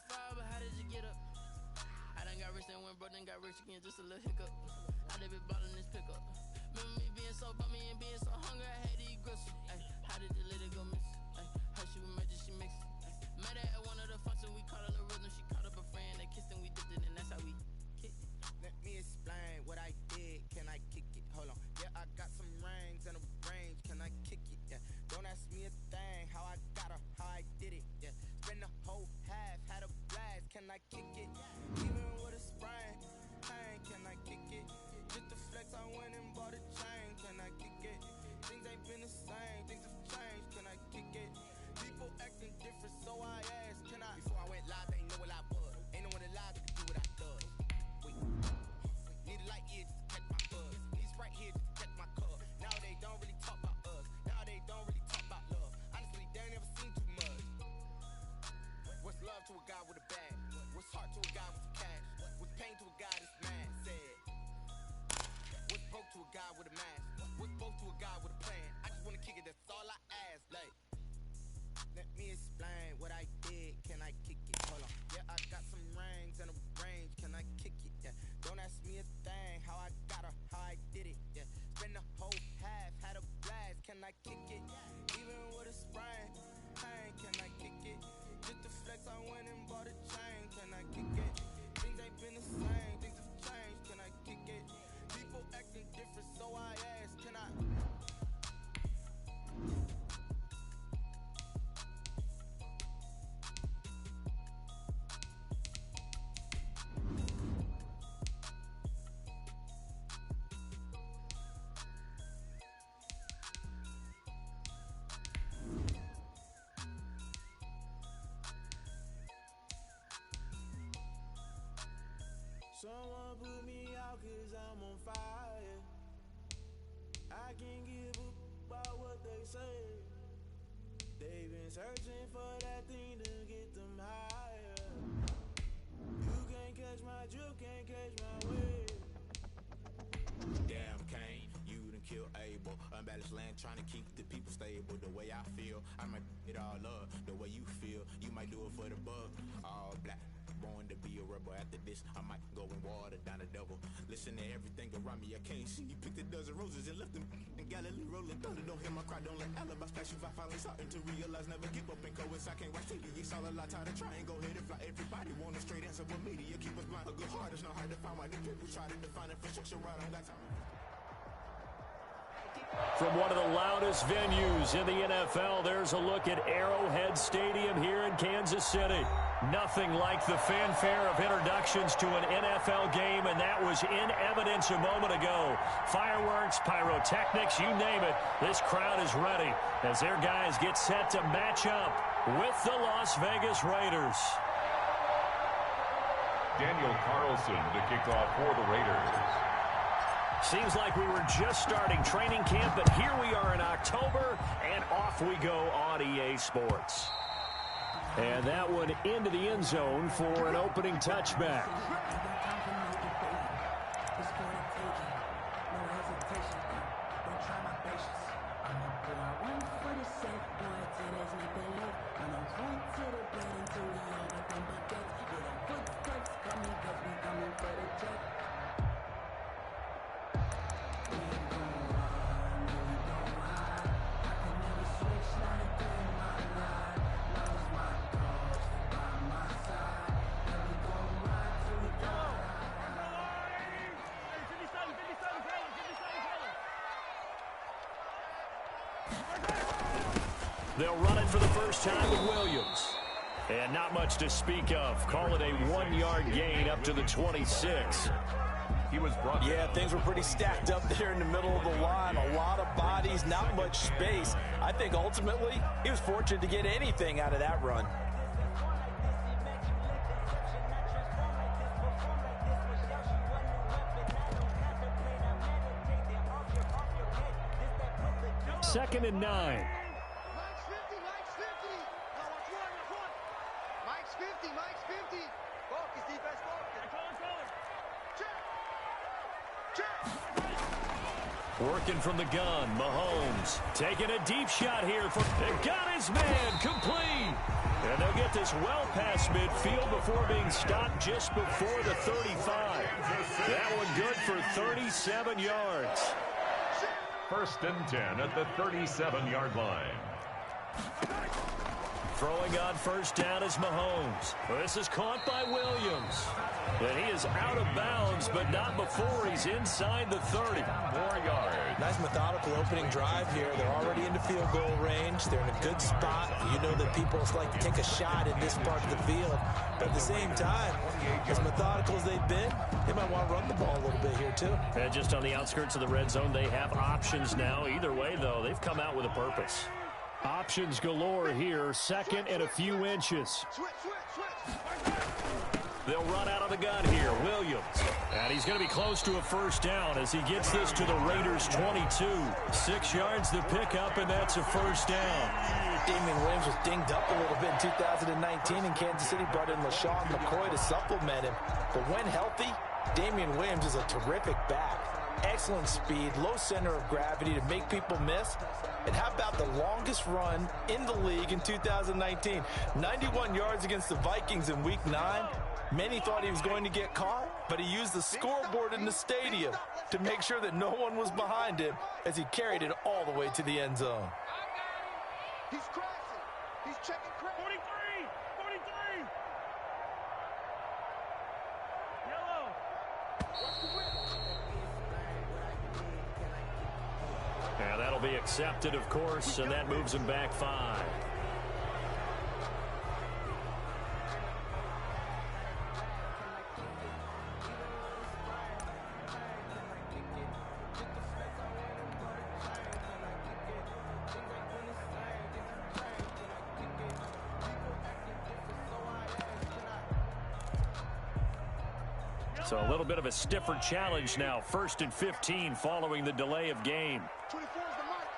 fire, but how did you get up? I done got rich and went broke, then got rich again, just a little hiccup. I done been ballin' this pickup. Remember me being so bummy and being so hungry, I had to eat gristle. Ay, how did the lady go miss? Ay, how she was magic, she mixed. Met her at one of the functions, we called her the rhythm. She called up a friend, they kissed and we dipped it, and that's how we kicked it. Let me explain what I did. Can I kick it? Hold on. Yeah, I got some rings and a range. Can I kick it? Yeah. Don't ask me a thing. How I got her, how I did it. Yeah. Spend the whole half, had a blast. Can I kick it? Even with a sprain, pain. Can I kick it? Just the flex, I went and bought a chain. Can I kick it? Things ain't been the same. Things have changed. Can I kick it? People acting different, so I asked. Can I? Before I went live, they know what I was. Ain't no one alive that can do what I does. Need a light here just to catch my buzz. Need Sprite here just to catch my cup. Now they don't really talk about us. Now they don't really talk about love. Honestly, they ain't never seen too much. What's love to a guy with a bag? What's heart to a guy with some cash? What's pain to a guy that's mad? Said. What's broke to a guy with a mask? What's broke to a guy with a plan? I just wanna kick it, that's all I ask. Like, let me explain what I did. Can I kick it? Hold on. Yeah, I got some rings and a range. Can I kick it? Yeah. Don't ask me a thing. How I got her, how I did it. Yeah. Spend the whole half, had a blast. Can I kick it? Even with a sprain, pain. Can I kick it? Just the flex, I went and bought a chain. Can I kick it? Things ain't been the same. Things have changed. Can I kick it? People acting different, so I asked. Can I? Someone put me out cause I'm on fire. I can't give a about what they say. They've been searching for that thing to get them higher. You can't catch my drift, can't catch my wave. Damn Kane, you done killed Abel. Unbalanced land trying to keep the people stable. The way I feel, I might it all up. The way you feel, you might do it for the bug. All black, born to be a rebel. After this, I might go and water down the devil. Listen to everything around me, I can't see. Picked a dozen roses and left them in Galilee rolling thunder. Don't hear my cry, don't let alibis flash. If I finally starting to realize, never give up and coincide. I can't watch TV, it's all a lot. Time to try and go ahead and fly. Everybody want a straight answer, but media keep us blind. A good heart is not hard to find. Why the people try to define infrastructure right on that time. From one of the loudest venues in the NFL, there's a look at Arrowhead Stadium here in Kansas City. Nothing like the fanfare of introductions to an NFL game, and that was in evidence a moment ago. Fireworks, pyrotechnics, you name it. This crowd is ready as their guys get set to match up with the Las Vegas Raiders. Daniel Carlson to kick off for the Raiders. Seems like we were just starting training camp, but here we are in October, and off we go on EA Sports. And that one into the end zone for an opening touchback. They'll run it for the first time with Williams. And not much to speak of. Call it a 1-yard gain up to the 26. He was brought Yeah, things were pretty stacked up there in the middle of the line. A lot of bodies, not much space. I think ultimately he was fortunate to get anything out of that run. Second and 9. Working from the gun, Mahomes taking a deep shot here. Got his man complete. And they'll get this well past midfield before being stopped just before the 35. That one good for 37 yards. 1st and 10 at the 37-yard line. Throwing on 1st down is Mahomes. This is caught by Williams. And he is out of bounds, but not before he's inside the 30. 4 yards. Nice methodical opening drive here. They're already into field goal range. They're in a good spot. You know that people like to take a shot in this part of the field. But at the same time, as methodical as they've been, they might want to run the ball a little bit here too. And just on the outskirts of the red zone, they have options now. Either way, though, they've come out with a purpose. Options galore here. 2nd and a few inches. They'll run out of the gun here. Williams. And he's going to be close to a 1st down as he gets this to the Raiders' 22. 6 yards to pick up, and that's a 1st down. Damian Williams was dinged up a little bit in 2019, and Kansas City brought in LaShawn McCoy to supplement him. But when healthy, Damian Williams is a terrific back. Excellent speed, low center of gravity to make people miss. And how about the longest run in the league in 2019? 91 yards against the Vikings in Week 9. Many thought he was going to get caught, but he used the scoreboard in the stadium to make sure that no one was behind him as he carried it all the way to the end zone. He's crashing. He's checking crash. 43. Yellow. And that'll be accepted, of course, and that moves him back 5. So a little bit of a stiffer challenge now. 1st and 15 following the delay of game. 24 is the mark.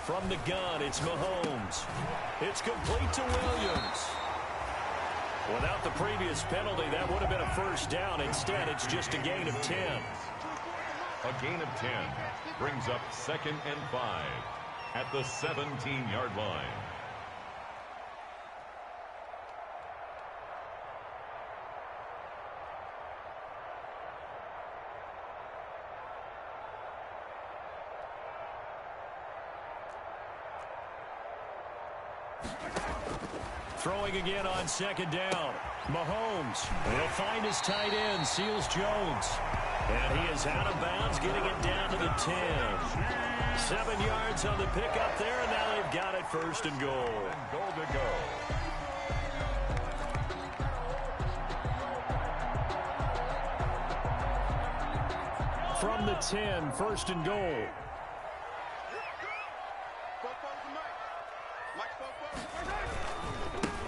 From the gun, it's Mahomes. It's complete to Williams. Without the previous penalty, that would have been a 1st down. Instead, it's just a gain of 10. A gain of 10 brings up 2nd and 5 at the 17-yard line. Throwing again on 2nd down. Mahomes. He'll find his tight end, Seals Jones. And he is out of bounds, getting it down to the 10. 7 yards on the pickup there, and now they've got it 1st and goal. And goal to go. From the 10, 1st and goal.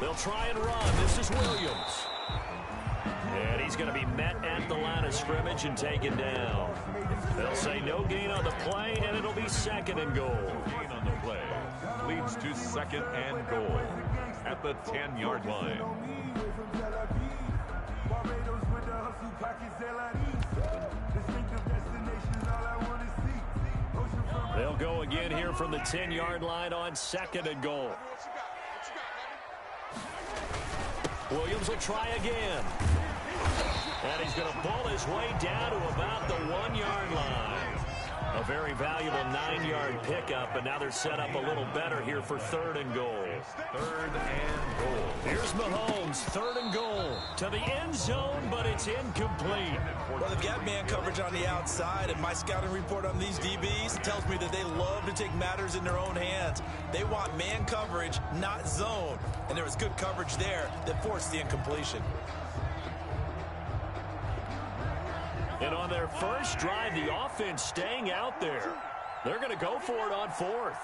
They'll try and run. This is Williams. And he's going to be met at the line of scrimmage and taken down. They'll say no gain on the play, and it'll be 2nd and goal. Gain on the play leads to 2nd and goal at the 10-yard line. They'll go again here from the 10-yard line on 2nd and goal. Williams will try again. And he's going to pull his way down to about the 1-yard line. A very valuable 9-yard pickup, and now they're set up a little better here for 3rd and goal. 3rd and goal. Here's Mahomes, 3rd and goal. To the end zone, but it's incomplete. Well, they've got man coverage on the outside, and my scouting report on these DBs tells me that they love to take matters in their own hands. They want man coverage, not zone. And there was good coverage there that forced the incompletion. And on their first drive, the offense staying out there. They're going to go for it on 4th.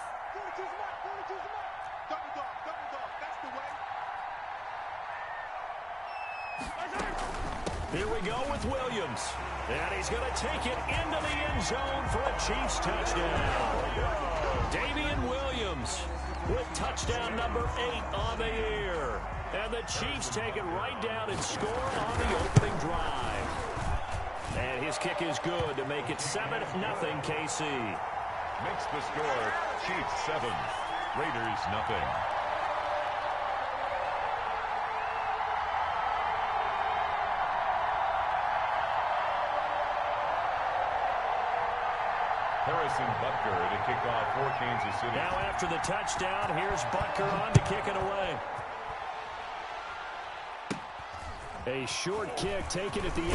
Here we go with Williams. And he's going to take it into the end zone for a Chiefs touchdown. Damian Williams with touchdown number 8 on the year. And the Chiefs take it right down and score on the opening drive. And his kick is good to make it 7-0 KC. Makes the score Chiefs 7, Raiders nothing. Harrison Butker to kick off for Kansas City. Now after the touchdown, here's Butker on to kick it away. A short kick taken at the 18.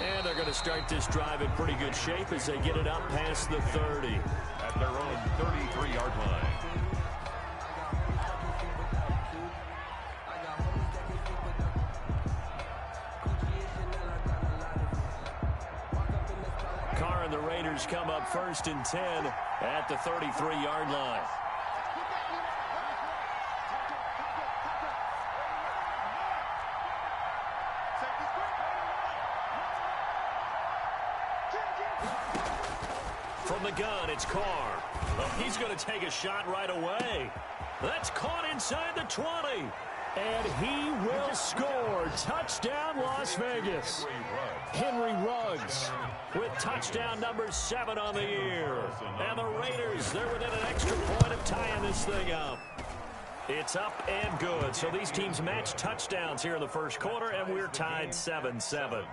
And they're going to start this drive in pretty good shape as they get it up past the 30. At their own 33-yard line. Carr and the Raiders come up 1st and 10 at the 33-yard line. From the gun, it's Carr. Oh, he's going to take a shot right away. That's caught inside the 20. And he will score. Touchdown, Las Vegas. Henry Ruggs with touchdown number 7 on the year. And the Raiders, they're within an extra point of tying this thing up. It's up and good. So these teams match touchdowns here in the first quarter, and we're tied 7-7.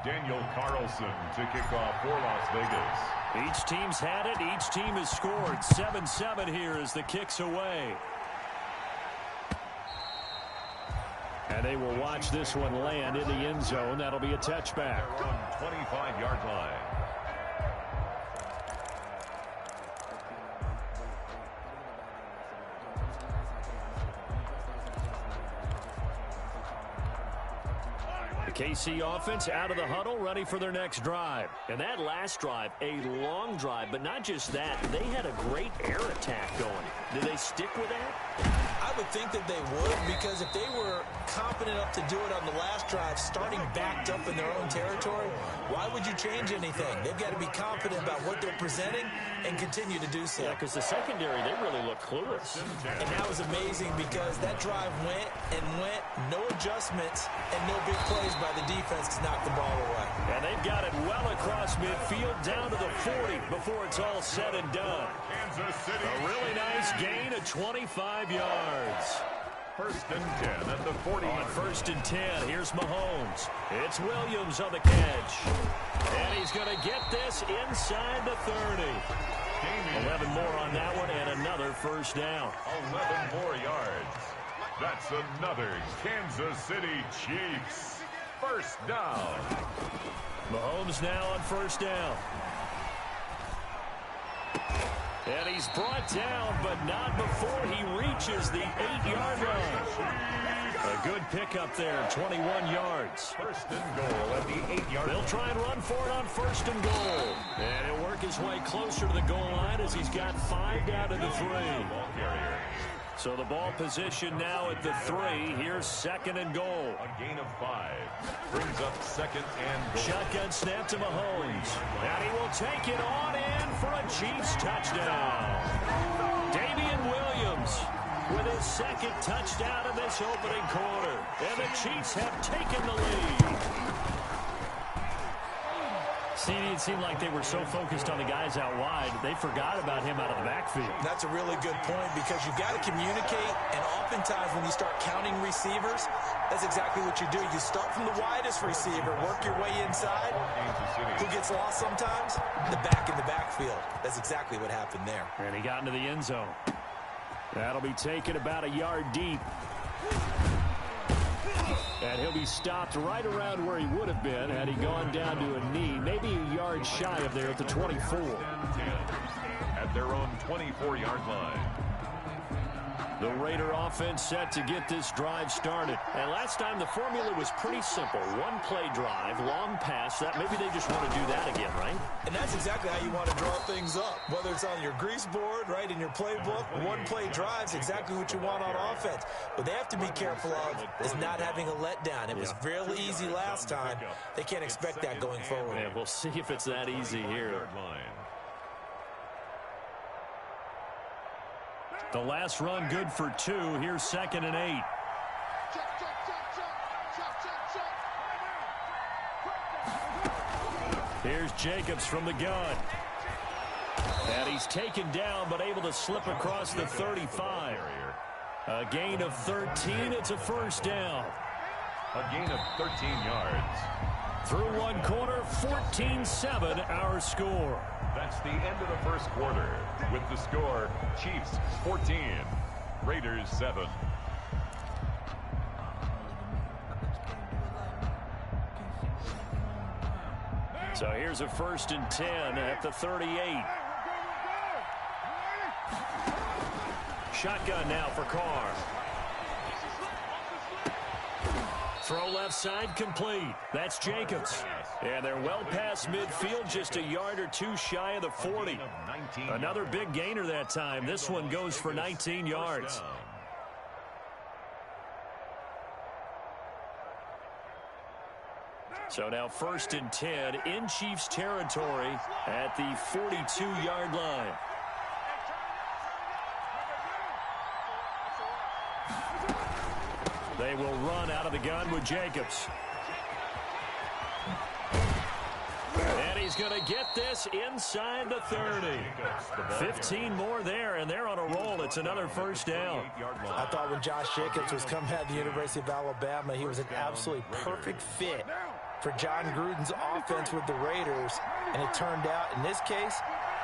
Daniel Carlson to kick off for Las Vegas. Each team's had it. Each team has scored. 7-7 here as the kick's away. And they will watch this one land in the end zone. That'll be a touchback. 25-yard line. KC offense out of the huddle, ready for their next drive. And that last drive, a long drive, but not just that. They had a great air attack going. Did they stick with that? I would think that they would, because if they were confident enough to do it on the last drive, starting backed up in their own territory, why would you change anything? They've got to be confident about what they're presenting and continue to do so. Yeah, because the secondary, they really look clueless. And that was amazing because that drive went and went, no adjustments, and no big plays by the defense to knock the ball away. And they've got it well across midfield down to the 40 before it's all said and done. Kansas City. A really nice gain of 25 yards. 1st and 10 at the 40. On 1st and 10, here's Mahomes. It's Williams on the catch. And he's going to get this inside the 30. 11 more on that one and another first down. 11 more yards. That's another Kansas City Chiefs first down. Mahomes now on first down. And he's brought down, but not before he reaches the 8-yard line. A good pickup there, 21 yards. 1st and goal at the 8-yard line. They'll try and run for it on 1st and goal. And he'll work his way closer to the goal line as he's got 5 down to the 3. Ball carrier. So the ball position now at the 3. Here's 2nd and goal. A gain of 5. Brings up 2nd and goal. Shotgun snap to Mahomes. And he will take it on in for a Chiefs touchdown. Damian Williams with his 2nd touchdown in this opening quarter. And the Chiefs have taken the lead. See, it seemed like they were so focused on the guys out wide, they forgot about him out of the backfield. That's a really good point because you've got to communicate, and oftentimes when you start counting receivers, that's exactly what you do. You start from the widest receiver, work your way inside. Who gets lost sometimes? The back in the backfield. That's exactly what happened there. And he got into the end zone. That'll be taken about a yard deep. And he'll be stopped right around where he would have been had he gone down to a knee, maybe a yard shy of there at the 24. At their own 24-yard line. The Raider offense set to get this drive started. And last time the formula was pretty simple. One play drive, long pass. That maybe they just want to do that again, right? And that's exactly how you want to draw things up. Whether it's on your grease board, right, in your playbook, one play drive's exactly what you want on offense. What they have to be careful of is not having a letdown. It was fairly easy last time. They can't expect that going forward. Yeah, we'll see if it's that easy here. The last run good for 2. Here's 2nd and 8. Here's Jacobs from the gun. And he's taken down but able to slip across the 35. A gain of 13. It's a first down. A gain of 13 yards. Through one quarter, 14-7 our score. That's the end of the first quarter. With the score, Chiefs 14, Raiders 7. So here's a 1st and 10 at the 38. Shotgun now for Carr. Throw left side complete. That's Jacobs. And they're well past midfield, just a yard or 2 shy of the 40. Another big gainer that time. This one goes for 19 yards. So now 1st and 10 in Chiefs territory at the 42-yard line. They will run out of the gun with Jacobs. And he's going to get this inside the 30. 15 more there, and they're on a roll. It's another first down. I thought when Josh Jacobs was coming out of the University of Alabama, he was an absolutely perfect fit for John Gruden's offense with the Raiders. And it turned out, in this case,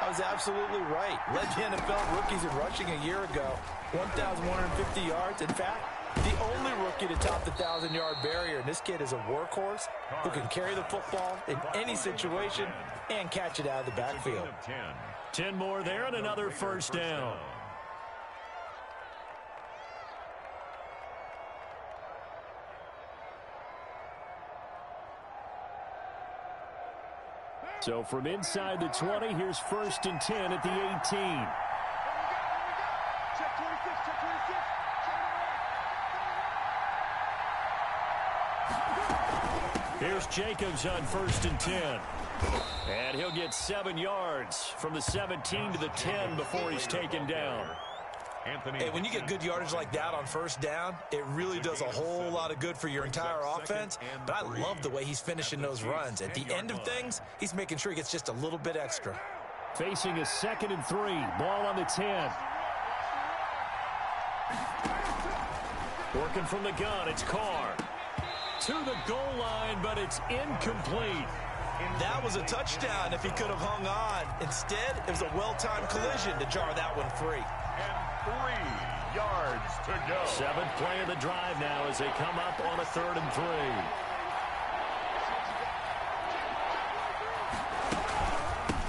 I was absolutely right. Led the NFL rookies in rushing a year ago. 1,150 yards. In fact, the only rookie to top the 1,000-yard barrier. And this kid is a workhorse who can carry the football in any situation and catch it out of the backfield. 10 more there and another first down. So from inside the 20, here's 1st and 10 at the 18. Here's Jacobs on 1st and 10. And he'll get 7 yards from the 17 to the 10 before he's taken down. Hey, when you get good yardage like that on first down, it really does a whole lot of good for your entire offense. But I love the way he's finishing those runs. At the end of things, he's making sure he gets just a little bit extra. Facing a 2nd and 3. Ball on the 10. Working from the gun, it's Carr. To the goal line, but it's incomplete. That was a touchdown if he could have hung on. Instead, it was a well-timed collision to jar that one free. And 3 yards to go. 7th play of the drive now as they come up on a 3rd and 3.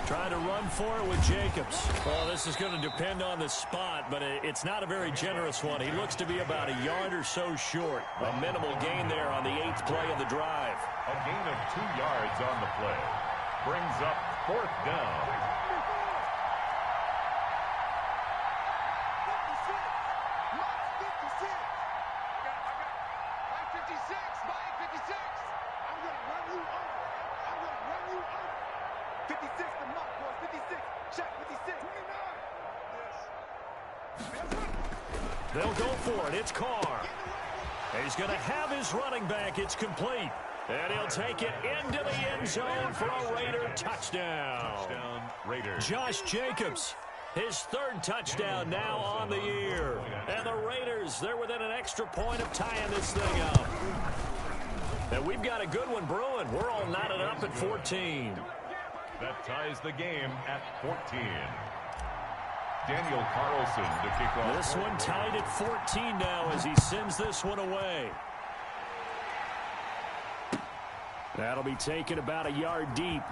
Trying to run for it with Jacobs. Well, this is going to depend on the spot, but it's not a very generous one. He looks to be about a yard or so short. A minimal gain there on the 8th play of the drive. A gain of 2 yards on the play. Brings up 4th down. They'll go for it. It's Carr. He's going to have his running back. It's complete. And he'll take it into the end zone for a Raider touchdown. Touchdown, Raiders. Josh Jacobs, his 3rd touchdown now on the year. And the Raiders, they're within an extra point of tying this thing up. And we've got a good one brewing. We're all knotted up at 14. That ties the game at 14. Daniel Carlson to kick off. This one tied at 14 now as he sends this one away. That'll be taken about a yard deep.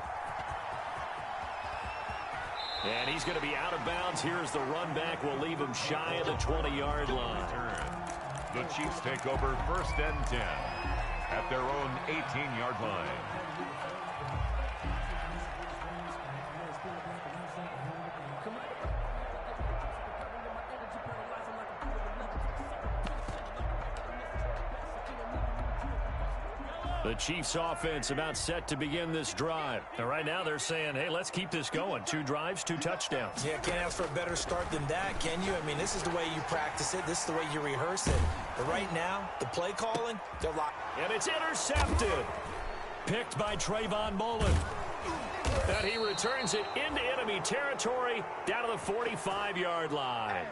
And he's going to be out of bounds. Here's the run back. We'll leave him shy of the 20-yard line. The Chiefs take over 1st and 10 at their own 18-yard line. The Chiefs offense about set to begin this drive. And right now they're saying, hey, let's keep this going. 2 drives, 2 touchdowns. Yeah, can't ask for a better start than that, can you? I mean, this is the way you practice it. This is the way you rehearse it. But right now, the play calling, they're locked. And it's intercepted. Picked by Trayvon Mullen. And he returns it into enemy territory down to the 45-yard line.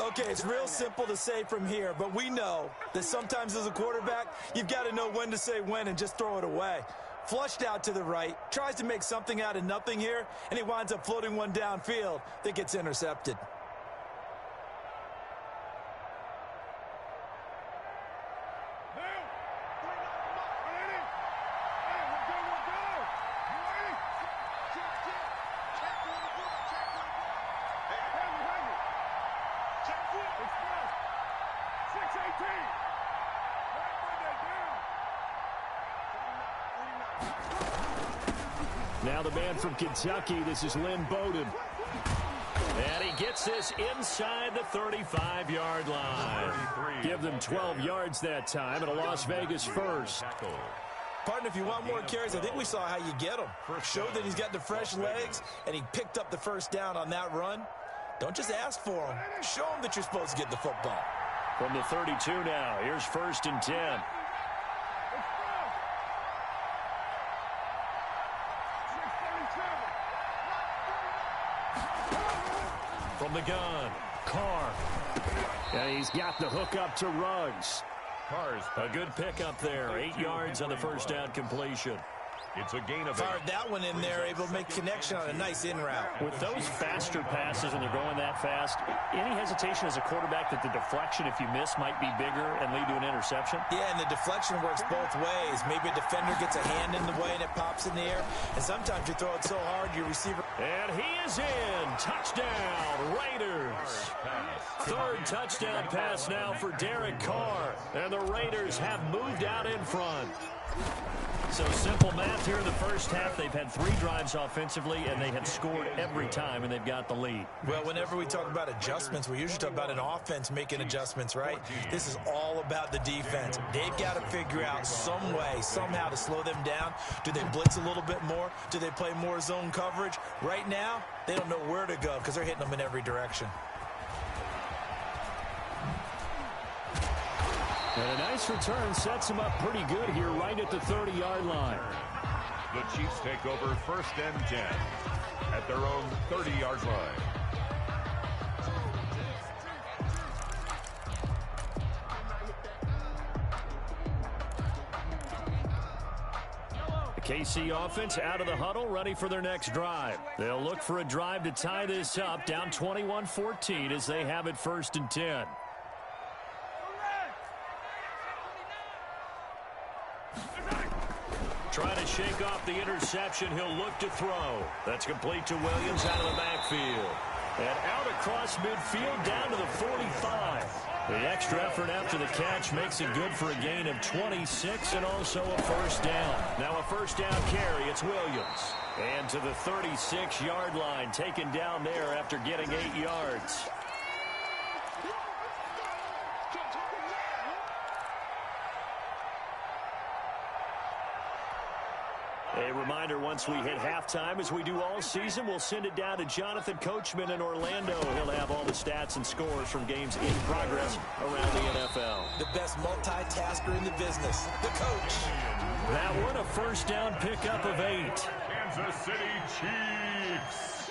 Okay, it's real simple to say from here, but we know that sometimes as a quarterback, you've got to know when to say when and just throw it away. Flushed out to the right, tries to make something out of nothing here, and he winds up floating one downfield that gets intercepted. Now the man from Kentucky, this is Lynn Bowden. And he gets this inside the 35-yard line. Give them 12 yards that time and a Las Vegas first. Partner, if you want more carries, I think we saw how you get them. Showed that he's got the fresh legs, and he picked up the first down on that run. Don't just ask for them. Show them that you're supposed to get the football. From the 32 now, here's 1st and 10. From the gun, Carr. And he's got the hook up to Ruggs. A good pickup there. 8 yards on the first down completion. It's a gain of 8. Fired that one in there, able to make connection on a nice in route. With those faster passes and they're going that fast, any hesitation as a quarterback that the deflection, if you miss, might be bigger and lead to an interception? Yeah, and the deflection works both ways. Maybe a defender gets a hand in the way and it pops in the air. And sometimes you throw it so hard, your receiver... And he is in. Touchdown, Raiders. 3rd touchdown pass now for Derek Carr. And the Raiders have moved out in front. So simple math here in the first half. They've had 3 drives offensively, and they have scored every time, and they've got the lead. Well, whenever we talk about adjustments, we usually talk about an offense making adjustments, right? This is all about the defense. They've got to figure out some way, somehow to slow them down. Do they blitz a little bit more? Do they play more zone coverage? Right now, they don't know where to go because they're hitting them in every direction. And a nice return sets him up pretty good here right at the 30-yard line. The Chiefs take over 1st and 10 at their own 30-yard line. The KC offense out of the huddle, ready for their next drive. They'll look for a drive to tie this up, down 21-14 as they have it 1st and 10. Trying to shake off the interception. He'll look to throw. That's complete to Williams out of the backfield. And out across midfield down to the 45. The extra effort after the catch makes it good for a gain of 26 and also a first down. Now a first down carry. It's Williams. And to the 36-yard line, taken down there after getting 8 yards. A reminder, once we hit halftime, as we do all season, we'll send it down to Jonathan Coachman in Orlando. He'll have all the stats and scores from games in progress around the NFL. The best multitasker in the business, the coach. That one, a first down pickup of 8. Kansas City Chiefs.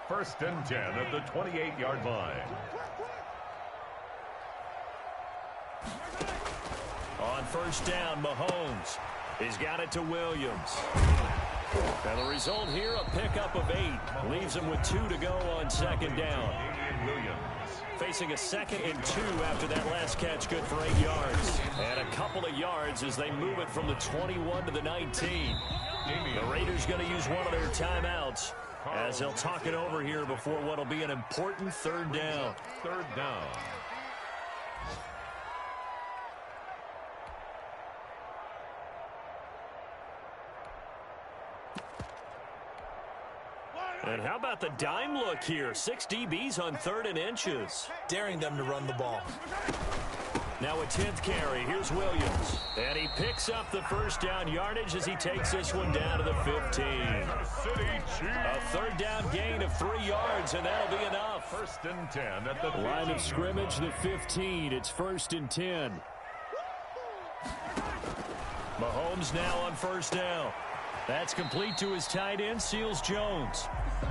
1st and 10 at the 28-yard line. On first down, Mahomes. He's got it to Williams. And the result here, a pickup of 8. Leaves them with 2 to go on second down. Facing a 2nd and 2 after that last catch, good for 8 yards. And a couple of yards as they move it from the 21 to the 19. The Raiders going to use one of their timeouts as they'll talk it over here before what will be an important 3rd down. 3rd down. And how about the dime look here? 6 DBs on 3rd and inches. Daring them to run the ball. Now a 10th carry. Here's Williams. And he picks up the 1st down yardage as he takes this one down to the 15. A 3rd down gain of 3 yards, and that'll be enough. 1st and 10 at the line of scrimmage, the 15. It's 1st and 10. Mahomes now on 1st down. That's complete to his tight end, Seals Jones.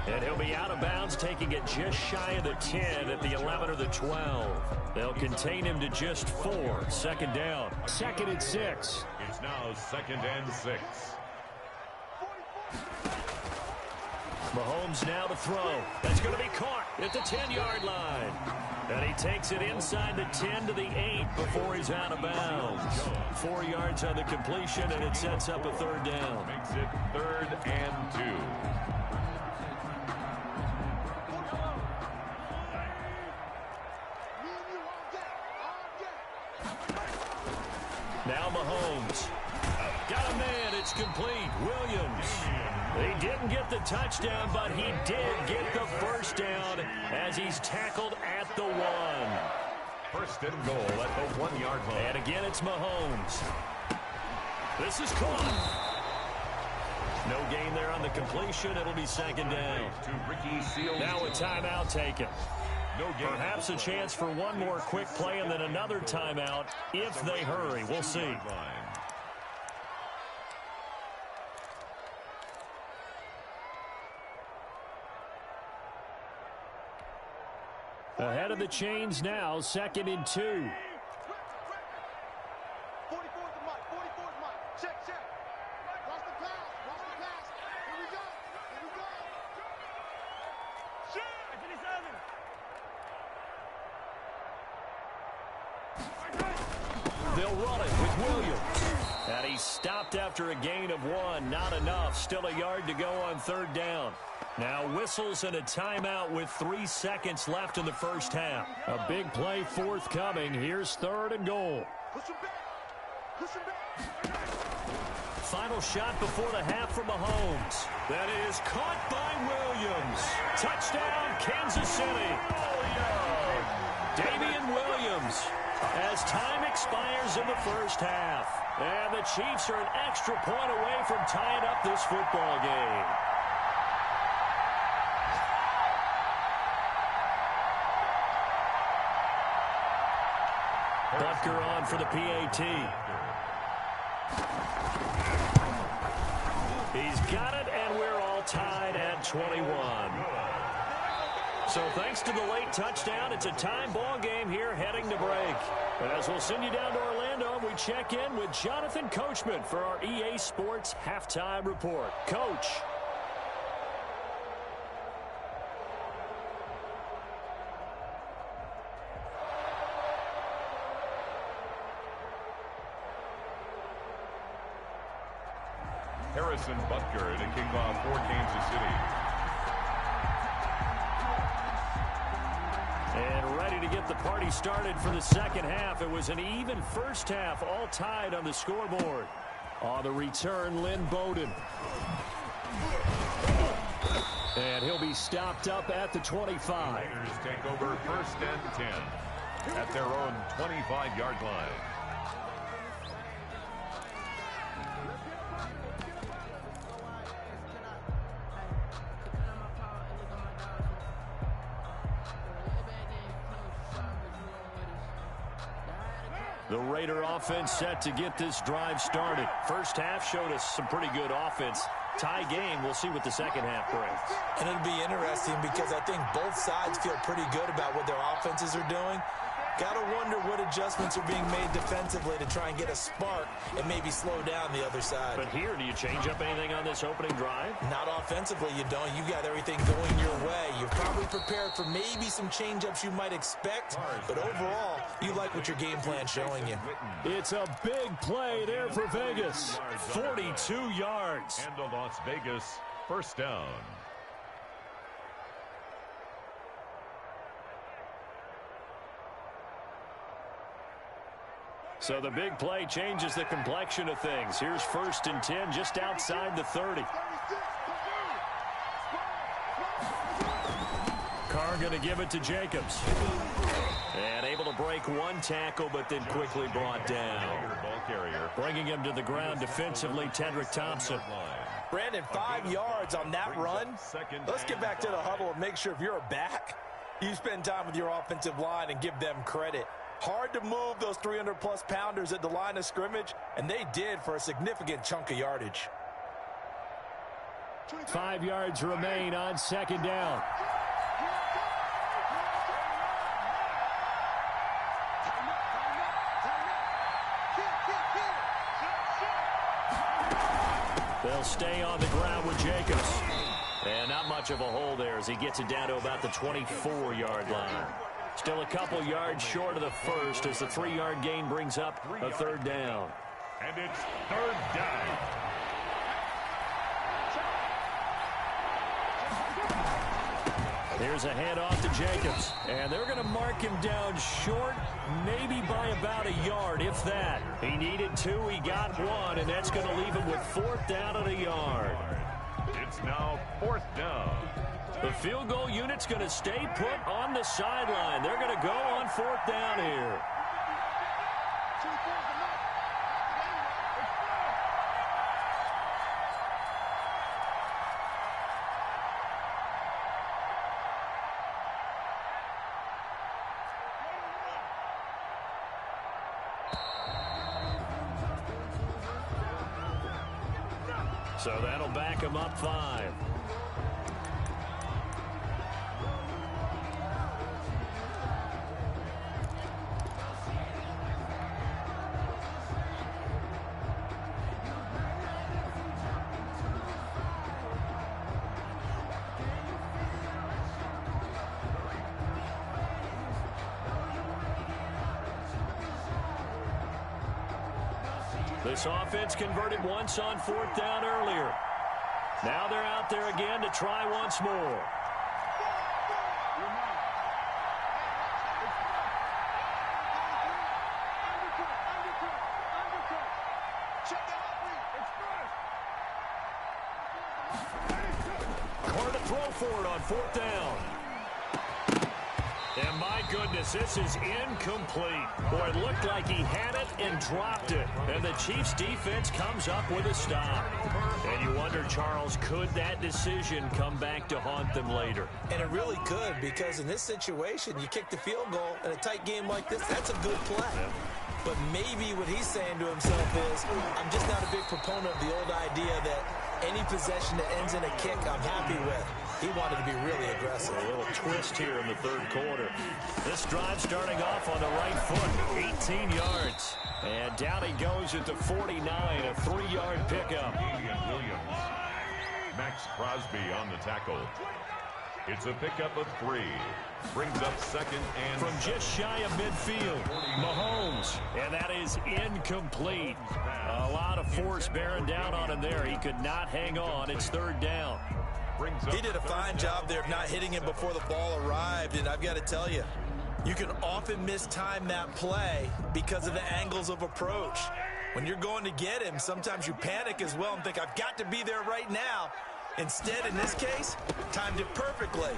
And he'll be out of bounds, taking it just shy of the 10 at the 11 or the 12. They'll contain him to just 4. 2nd down. 2nd and 6. It's now 2nd and 6. Mahomes now to throw. That's going to be caught at the 10-yard line. And he takes it inside the 10 to the 8 before he's out of bounds. 4 yards on the completion, and it sets up a 3rd down. Makes it 3rd and 2. Now Mahomes. Got a man. It's complete. Williams. He didn't get the touchdown, but he did get the 1st down as he's tackled at the 1. 1st and goal at the 1-yard line. And again, it's Mahomes. This is caught. No gain there on the completion. It'll be 2nd down. Now a timeout taken. Perhaps a chance for one more quick play and then another timeout if they hurry. We'll see. Ahead of the chains now, 2nd and 2. 44's the mark. 44's mark. Check, check. Watch the pass. Watch the pass. Here we go. Here we go. They'll run it with Williams. And he's stopped after a gain of 1. Not enough. Still a yard to go on 3rd down. Now whistles and a timeout with 3 seconds left in the 1st half. A big play forthcoming. Here's 3rd and goal. Push him back. Push him back. Final shot before the half from Mahomes. That is caught by Williams. Touchdown, Kansas City. Damian Williams. As time expires in the 1st half. And the Chiefs are an extra point away from tying up this football game. Butker on for the PAT. He's got it, and we're all tied at 21. So thanks to the late touchdown, it's a time ball game here heading to break. As we'll send you down to Orlando, we check in with Jonathan Coachman for our EA Sports Halftime Report. Coach. Harrison Butker to kick off for Kansas City. And ready to get the party started for the 2nd half. It was an even 1st half, all tied on the scoreboard. On the return, Lynn Bowden. And he'll be stopped up at the 25. Raiders take over 1st and 10 at their own 25-yard line. The Raider offense set to get this drive started. 1st half showed us some pretty good offense. Tie game. We'll see what the 2nd half brings. And it'll be interesting because I think both sides feel pretty good about what their offenses are doing. Gotta wonder what adjustments are being made defensively to try and get a spark and maybe slow down the other side. But here, do you change up anything on this opening drive? Not offensively, you don't. You got everything going your way. You've probably prepared for maybe some change-ups you might expect, but overall, you like what your game plan's showing you. It's a big play there for Vegas. 42 yards. And a Las Vegas first down. So the big play changes the complexion of things. Here's 1st and 10 just outside the 30. Carr going to give it to Jacobs. And able to break one tackle, but then quickly brought down. Bringing him to the ground defensively, Tedrick Thompson. Brandon, 5 yards on that run. Let's get back to the huddle and make sure if you're a back, you spend time with your offensive line and give them credit. Hard to move those 300-plus pounders at the line of scrimmage, and they did for a significant chunk of yardage. 5 yards remain on 2nd down. They'll stay on the ground with Jacobs. And not much of a hole there as he gets it down to about the 24-yard line. Still a couple yards short of the first as the 3-yard gain brings up a 3rd down. And it's 3rd down. Here's a handoff to Jacobs. And they're going to mark him down short, maybe by about a yard, if that. He needed 2, he got 1, and that's going to leave him with 4th down and a yard. It's now 4th down. The field goal unit's going to stay put on the sideline. They're going to go on 4th down here. So that'll back him up 5. This offense converted once on 4th down earlier. Now they're out there again to try once more. Carr to throw for it on 4th down. And my goodness, this is incomplete. Boy, it looked like he had it and dropped it. And the Chiefs defense comes up with a stop. And you wonder, Charles, could that decision come back to haunt them later? And it really could, because in this situation, you kick the field goal in a tight game like this, that's a good play. Yeah. But maybe what he's saying to himself is, I'm just not a big proponent of the old idea that any possession that ends in a kick I'm happy with. He wanted to be really aggressive. A little twist here in the 3rd quarter. This drive starting off on the right foot, 18 yards. And down he goes at the 49, a 3-yard pickup. Williams. Max Crosby on the tackle. It's a pickup of 3. Brings up 2nd and from just shy of midfield, Mahomes. And that is incomplete. A lot of force bearing down on him there. He could not hang on. It's 3rd down. He did a fine job there of not hitting him before the ball arrived, and I've got to tell you, you can often mistime that play because of the angles of approach. When you're going to get him, sometimes you panic as well and think, I've got to be there right now. Instead, in this case, timed it perfectly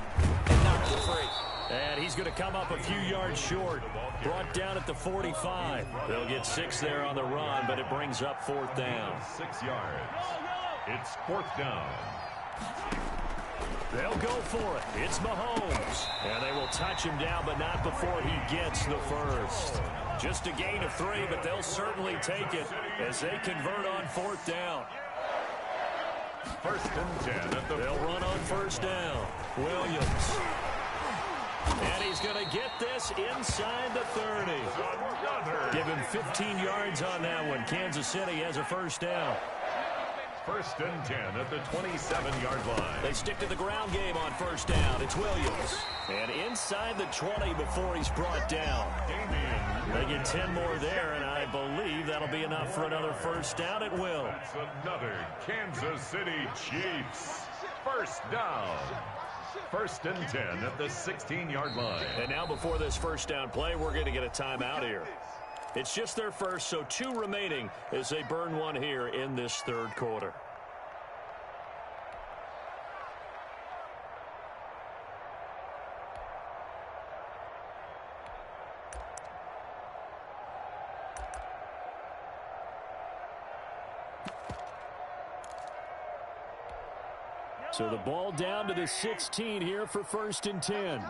and knocked it free. And he's going to come up a few yards short. Brought down at the 45. They'll get 6 there on the run, but it brings up 4th down. 6 yards. It's 4th down. They'll go for it. It's Mahomes. And they will touch him down, but not before he gets the first. Just a gain of 3, but they'll certainly take it as they convert on 4th down. 1st and 10 at the They'll run on 1st down. Williams. And he he's going to get this inside the 30. Give him 15 yards on that one. Kansas City has a first down. 1st and 10 at the 27-yard line. They stick to the ground game on first down. It's Williams. And inside the 20 before he's brought down. They get 10 more there, and I believe that'll be enough for another first down. It will. That's another Kansas City Chiefs first down. 1st and 10 at the 16-yard line. And now before this first down play, we're going to get a timeout here. It's just their first, so 2 remaining as they burn one here in this third quarter. So the ball down to the 16 here for 1st and 10.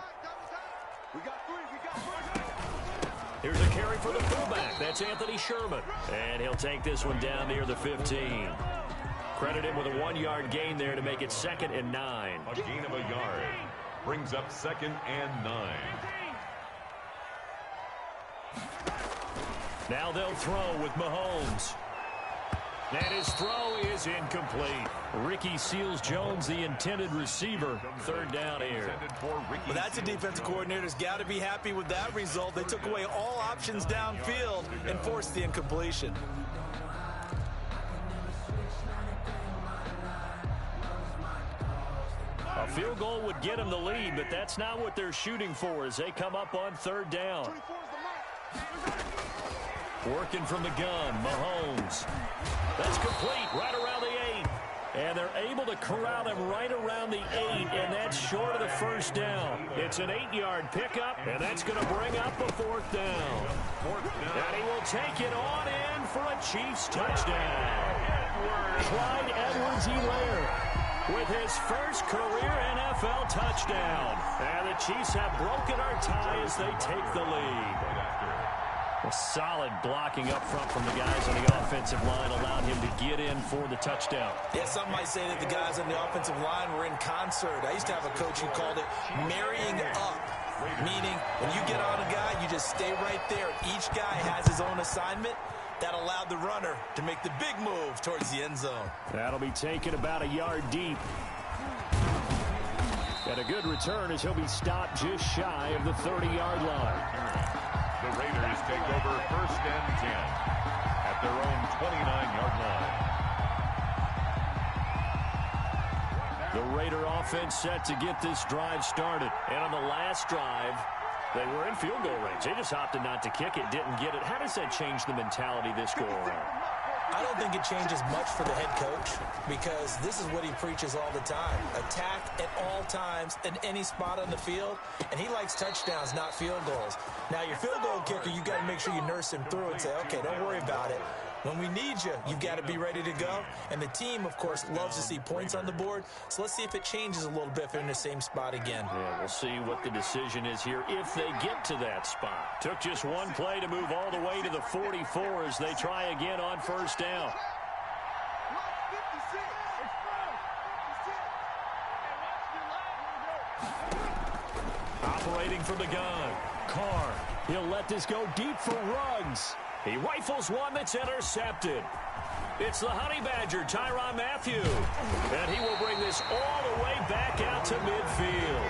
Here's a carry for the fullback. That's Anthony Sherman. And he'll take this one down near the 15. Credit him with a 1-yard gain there to make it 2nd and 9. A gain of a yard brings up 2nd and 9. Now they'll throw with Mahomes. And his throw is incomplete. Ricky Seals-Jones, the intended receiver. 3rd down here. Well, that's a defensive coordinator's got to be happy with that result. They took away all options downfield and forced the incompletion. A field goal would get them the lead, but that's not what they're shooting for as they come up on 3rd down. Working from the gun, Mahomes. That's complete right around the 8. And they're able to corral him right around the 8, and that's short of the first down. It's an 8-yard pickup, and that's going to bring up a 4th down. And he will take it on in for a Chiefs touchdown. Clyde Edwards-Helaire with his first career NFL touchdown. And the Chiefs have broken our tie as they take the lead. A solid blocking up front from the guys on the offensive line allowed him to get in for the touchdown. Yeah, some might say that the guys on the offensive line were in concert. I used to have a coach who called it marrying up, meaning when you get on a guy, you just stay right there. Each guy has his own assignment. That allowed the runner to make the big move towards the end zone. That'll be taken about a yard deep. And a good return as he'll be stopped just shy of the 30-yard line. The Raiders take over 1st and 10 at their own 29-yard line. The Raider offense set to get this drive started. And on the last drive, they were in field goal range. They just opted not to kick it, didn't get it. How does that change the mentality this go around? I don't think it changes much for the head coach because this is what he preaches all the time. Attack at all times in any spot on the field, and he likes touchdowns, not field goals. Now, your field goal kicker, you got to make sure you nurse him through and say, okay, don't worry about it. When we need you, you've got to be ready to go. And the team, of course, loves to see points on the board. So let's see if it changes a little bit if they're in the same spot again. Yeah, we'll see what the decision is here if they get to that spot. Took just one play to move all the way to the 44 as they try again on first down. Operating from the gun, Carr. He'll let this go deep for Ruggs. He rifles one that's intercepted. It's the Honey Badger, Tyrann Mathieu. And he will bring this all the way back out to midfield.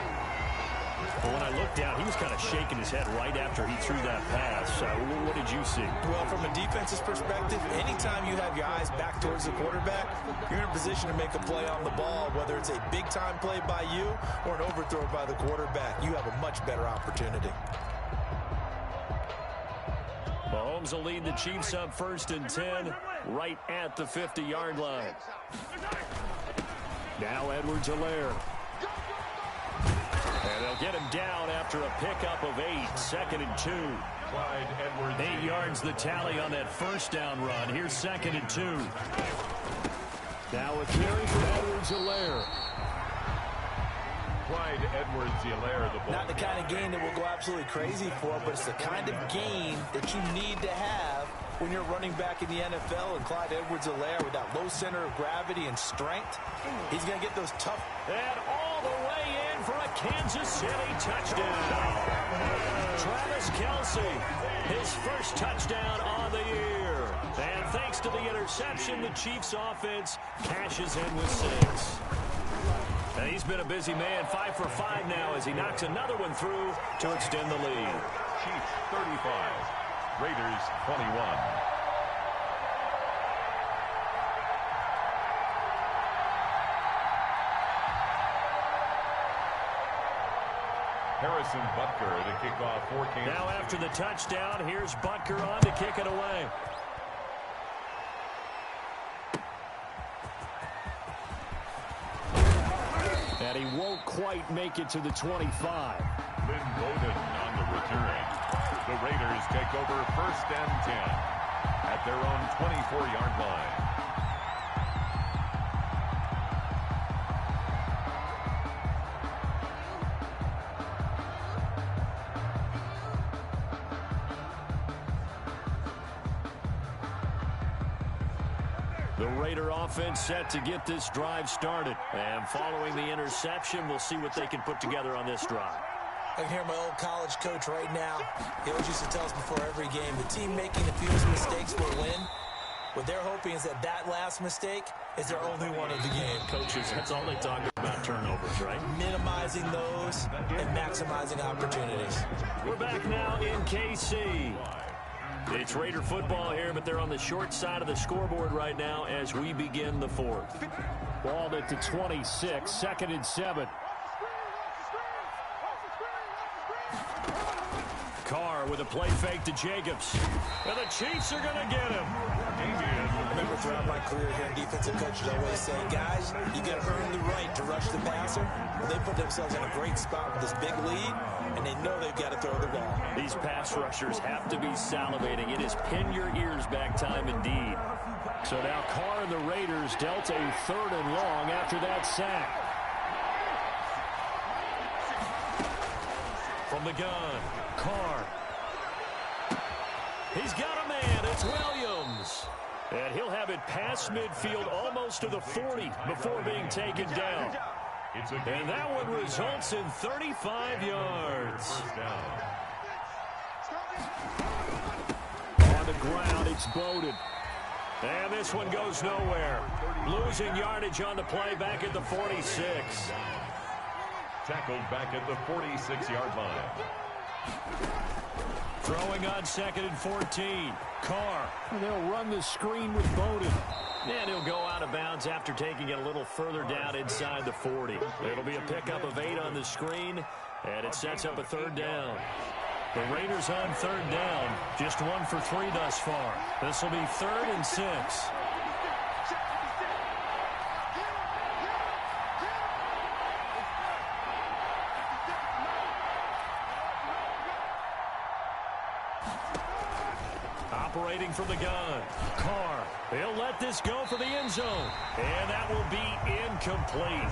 Well, when I looked down, he was kind of shaking his head right after he threw that pass. What did you see? Well, from a defense's perspective, anytime you have your eyes back towards the quarterback, you're in a position to make a play on the ball, whether it's a big-time play by you or an overthrow by the quarterback. You have a much better opportunity. Mahomes will lead the Chiefs up 1st and 10 right at the 50-yard line. Now Edwards-Helaire. And they'll get him down after a pickup of 8, 2nd and 2. 8 yards the tally on that first down run. Here's 2nd and 2. Now a carry for Edwards-Helaire. Clyde Edwards-Helaire, the ball. Not the kind of gain that we'll go absolutely crazy for, but it's the kind of gain that you need to have when you're running back in the NFL. And Clyde Edwards-Helaire, with that low center of gravity and strength, he's going to get those tough. And all the way in for a Kansas City touchdown. Travis Kelce, his first touchdown on the year. And thanks to the interception, the Chiefs offense cashes in with 6. And he's been a busy man, 5 for 5 now as he knocks another one through to extend the lead. Chiefs 35, Raiders 21. Harrison Butker to kick off for Kansas. Now after the touchdown, here's Butker on to kick it away. And he won't quite make it to the 25. Lynn Bowden on the return. The Raiders take over 1st and 10 at their own 24-yard line. The Raider offense set to get this drive started. And following the interception, we'll see what they can put together on this drive. I can hear my old college coach right now. He always used to tell us before every game, the team making the fewest mistakes will win. What they're hoping is that last mistake is their only one of the game. Coaches, that's all they talk about, turnovers, right? Minimizing those and maximizing opportunities. We're back now in KC. It's Raider football here, but they're on the short side of the scoreboard right now as we begin the 4th. Ball at the 26, 2nd and 7. Carr with a play fake to Jacobs. And the Chiefs are going to get him. I remember throughout my career hearing defensive coaches always say, guys, you got to earn the right to rush the passer. Well, they put themselves in a great spot with this big lead, and they know they've got to throw the ball. These pass rushers have to be salivating. It is pin your ears back time indeed. So now Carr and the Raiders dealt a 3rd and long after that sack. From the gun, Carr. He's got a man. It's Williams. And he'll have it past midfield almost to the 40 before being taken down. And that one results in 35 yards. On the ground, it's Bowden. And this one goes nowhere. Losing yardage on the play back at the 46. Tackled back at the 46-yard line. Throwing on 2nd and 14. Carr. And they'll run the screen with Bowden. And he'll go out of bounds after taking it a little further down inside the 40. It'll be a pickup of 8 on the screen, and it sets up a 3rd down. The Raiders on 3rd down. Just 1 for 3 thus far. This will be 3rd and 6. Operating from the gun. Carr. He'll let this go for the end zone. And that will be incomplete.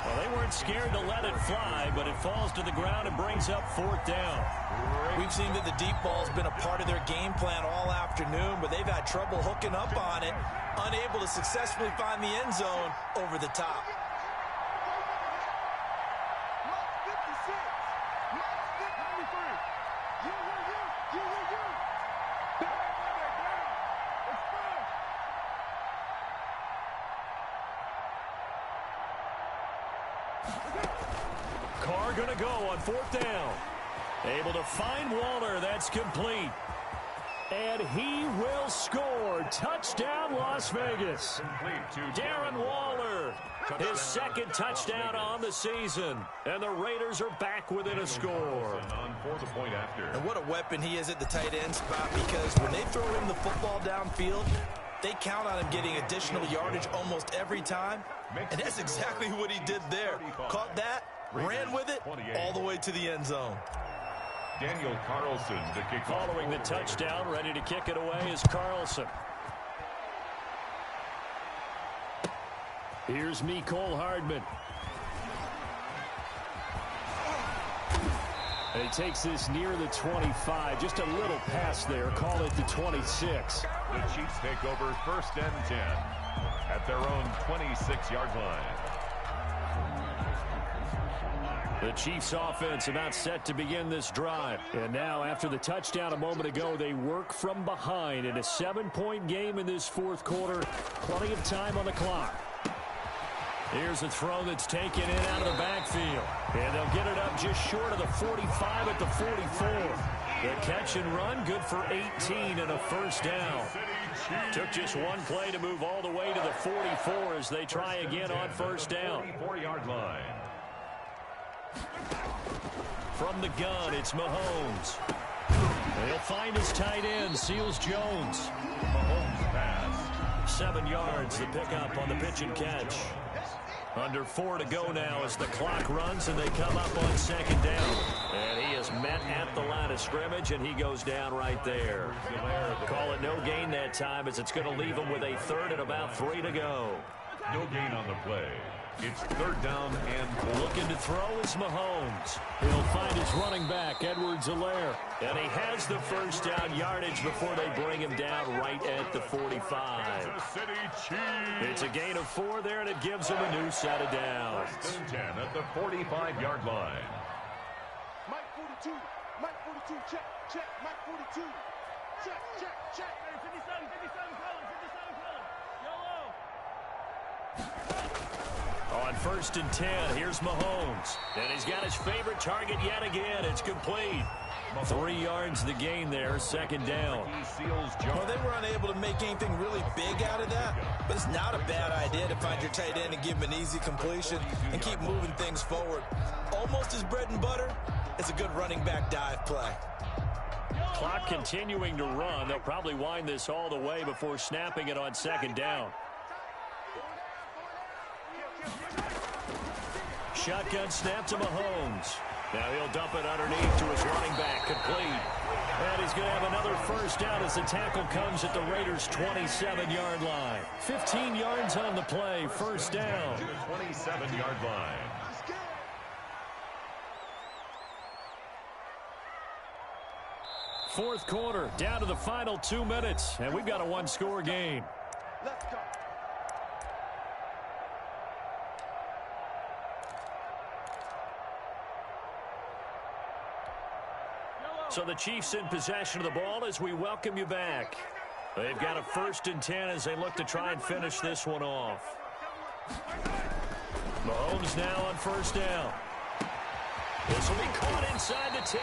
Well, they weren't scared to let it fly, but it falls to the ground and brings up 4th down. We've seen that the deep ball's been a part of their game plan all afternoon, but they've had trouble hooking up on it, unable to successfully find the end zone over the top. Carr going to go on 4th down. Able to find Waller. That's complete. And he will score. Touchdown, Las Vegas. Darren Waller, his 2nd touchdown on the season. And the Raiders are back within a score. And what a weapon he is at the tight end spot, because when they throw him the football downfield, they count on him getting additional yardage almost every time. And that's exactly what he did there. Caught that, ran with it, all the way to the end zone. Daniel Carlson to kick off. Following the touchdown, ready to kick it away is Carlson. Here's Mecole Hardman. And he takes this near the 25. Just a little pass there. Call it the 26. The Chiefs take over 1st and 10 at their own 26-yard line. The Chiefs offense about set to begin this drive. And now after the touchdown a moment ago, they work from behind in a 7-point game in this fourth quarter. Plenty of time on the clock. Here's a throw that's taken in out of the backfield. And they'll get it up just short of the 45 at the 44. The catch and run, good for 18 and a first down. Took just one play to move all the way to the 44 as they try again on first down. 44-yard line. From the gun, it's Mahomes. He'll find his tight end, Seals Jones. Mahomes pass. 7 yards, the pickup on the pitch and catch. Under 4 to go now as the clock runs and they come up on second down. And he is met at the line of scrimmage, and he goes down right there. Call it no gain that time as it's going to leave him with a third and about 3 to go. No gain on the play. It's third down and looking to throw is Mahomes. He'll find his running back, Edwards-Helaire. And he has the first down yardage before they bring him down right at the 45. It's a gain of 4 there, and it gives him a new set of downs. 10 at the 45-yard line. Mike 42. Mike 42. Check. Check. Mike 42. Check. Check. Check. 57. 57. Colin. 57. Colin. Yellow. On first and 10, here's Mahomes. And he's got his favorite target yet again. It's complete. 3 yards the gain there, second down. Well, they were unable to make anything really big out of that, but it's not a bad idea to find your tight end and give him an easy completion and keep moving things forward. Almost his bread and butter is a good running back dive play. Clock continuing to run. They'll probably wind this all the way before snapping it on second down. Shotgun snap to Mahomes. Now he'll dump it underneath to his running back, complete. And he's going to have another first down as the tackle comes at the Raiders' 27-yard line. 15 yards on the play, first down. To the 27-yard line. Fourth quarter, down to the final 2 minutes, and we've got a one-score game. Let's go. So the Chiefs in possession of the ball as we welcome you back. They've got a first and 10 as they look to try and finish this one off. Mahomes now on first down. This will be caught inside the 10.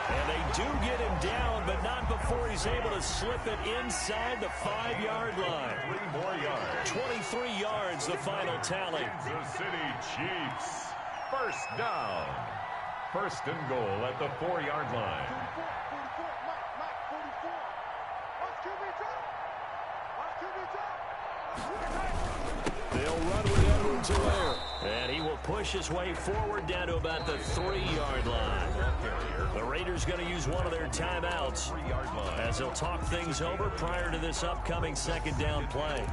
And they do get him down, but not before he's able to slip it inside the 5-yard line. 3 more yards. 23 yards, the final tally. Kansas City Chiefs. First down. First and goal at the 4-yard line. 44, Mike 44. Watch QB drop. They'll run with Edwards-Helaire. And he will push his way forward down to about the 3-yard line. The Raiders going to use one of their timeouts as they'll talk things over prior to this upcoming second down play.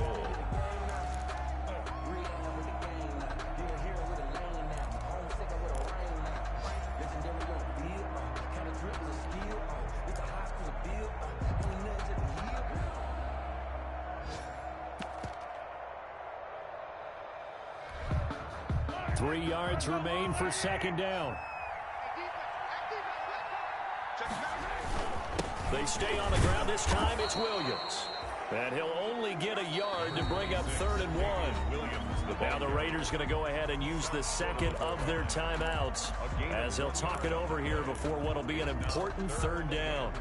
Three yards remain for second down. They stay on the ground. This time it's Williams. And he'll only get a yard to bring up 3rd and 1. Now the Raiders going to go ahead and use the second of their timeouts as they'll talk it over here before what will be an important 3rd down.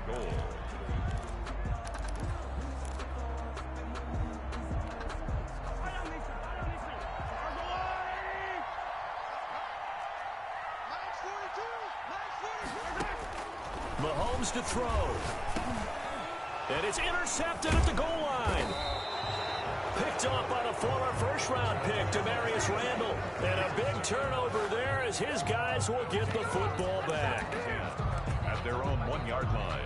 Mahomes to throw. And it's intercepted at the goal line. Picked off by the former first-round pick, Demarius Randall. And a big turnover there as his guys will get the football back. At their own 1-yard line.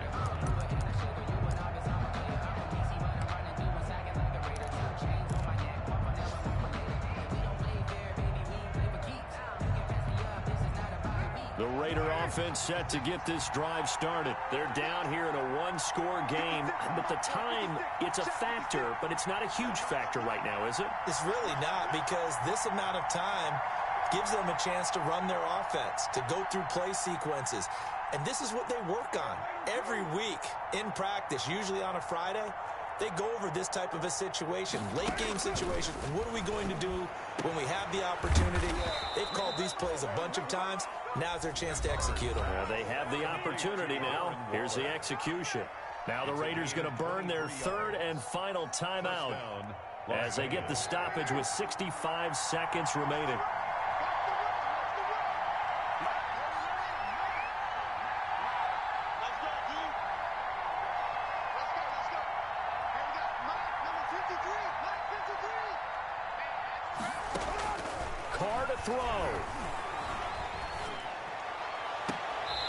The Raider offense set to get this drive started. They're down here in a one-score game, but the time, it's a factor, but it's not a huge factor right now, is it? It's really not, because this amount of time gives them a chance to run their offense, to go through play sequences. And this is what they work on every week in practice, usually on a Friday. They go over this type of a situation, late game situation. What are we going to do when we have the opportunity? They've called these plays a bunch of times. Now's their chance to execute them. They have the opportunity now. Here's the execution. Now the Raiders going to burn their third and final timeout as they get the stoppage with 65 seconds remaining. Carr to throw.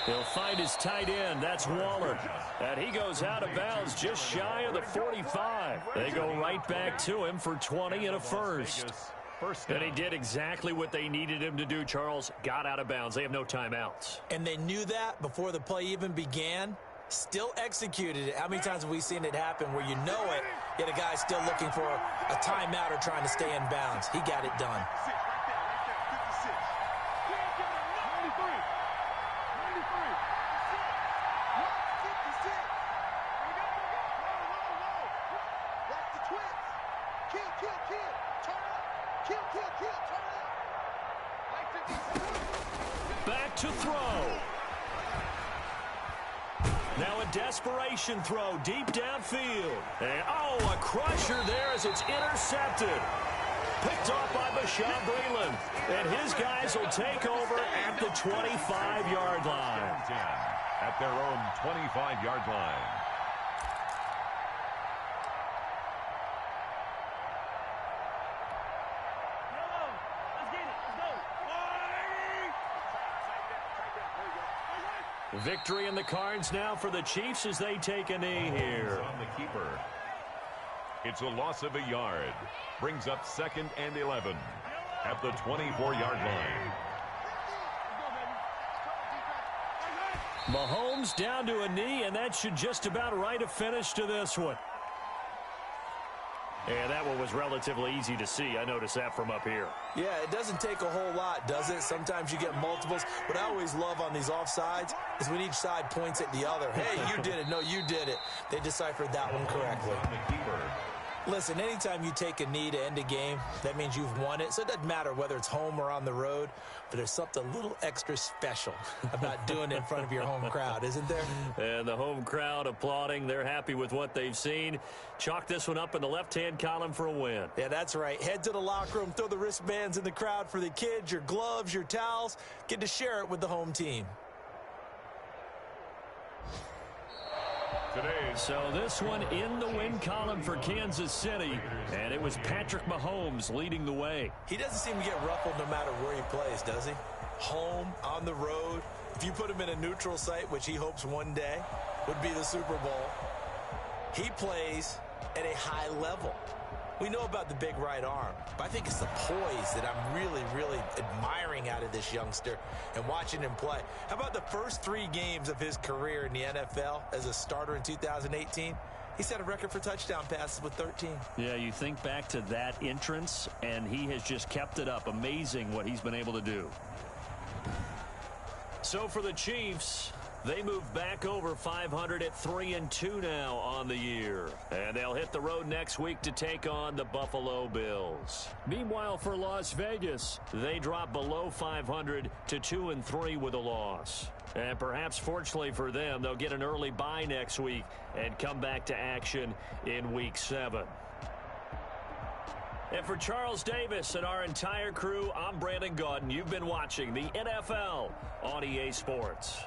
He'll find his tight end. That's Waller. And he goes out of bounds just shy of the 45. They go right back to him for 20 and a first. And he did exactly what they needed him to do, Charles. Got out of bounds. They have no timeouts. And they knew that before the play even began. Still executed it. How many times have we seen it happen where you know it, yet a guy's still looking for a timeout or trying to stay in bounds? He got it done. Back to throw. Now a desperation throw deep downfield. And, a crusher there as it's intercepted. Picked off by Bashaud Breeland. And his guys will take over at the 25-yard line. At their own 25-yard line. Victory in the cards now for the Chiefs as they take a knee here. On the keeper. It's a loss of a yard. Brings up 2nd and 11 at the 24-yard line. Mahomes down to a knee, and that should just about write a finish to this one. And that one was relatively easy to see. I noticed that from up here. Yeah, it doesn't take a whole lot, does it? Sometimes you get multiples. What I always love on these offsides is when each side points at the other. Hey, you did it. No, you did it. They deciphered that one correctly. Listen, anytime you take a knee to end a game, that means you've won it. So it doesn't matter whether it's home or on the road, but there's something a little extra special about doing it in front of your home crowd, isn't there? And the home crowd applauding. They're happy with what they've seen. Chalk this one up in the left-hand column for a win. Yeah, that's right. Head to the locker room, throw the wristbands in the crowd for the kids, your gloves, your towels. Get to share it with the home team. So this one in the win column for Kansas City, and it was Patrick Mahomes leading the way. He doesn't seem to get ruffled no matter where he plays, does he? Home, on the road. If you put him in a neutral site, which he hopes one day would be the Super Bowl, he plays at a high level. We know about the big right arm, but I think it's the poise that I'm really, really admiring out of this youngster and watching him play. How about the first 3 games of his career in the NFL as a starter in 2018? He set a record for touchdown passes with 13. Yeah, you think back to that entrance, and he has just kept it up. Amazing what he's been able to do. So for the Chiefs, they move back over 500 at 3-2 now on the year. And they'll hit the road next week to take on the Buffalo Bills. Meanwhile, for Las Vegas, they drop below 500 to 2-3 with a loss. And perhaps fortunately for them, they'll get an early bye next week and come back to action in Week 7. And for Charles Davis and our entire crew, I'm Brandon Gaudin. You've been watching the NFL on EA Sports.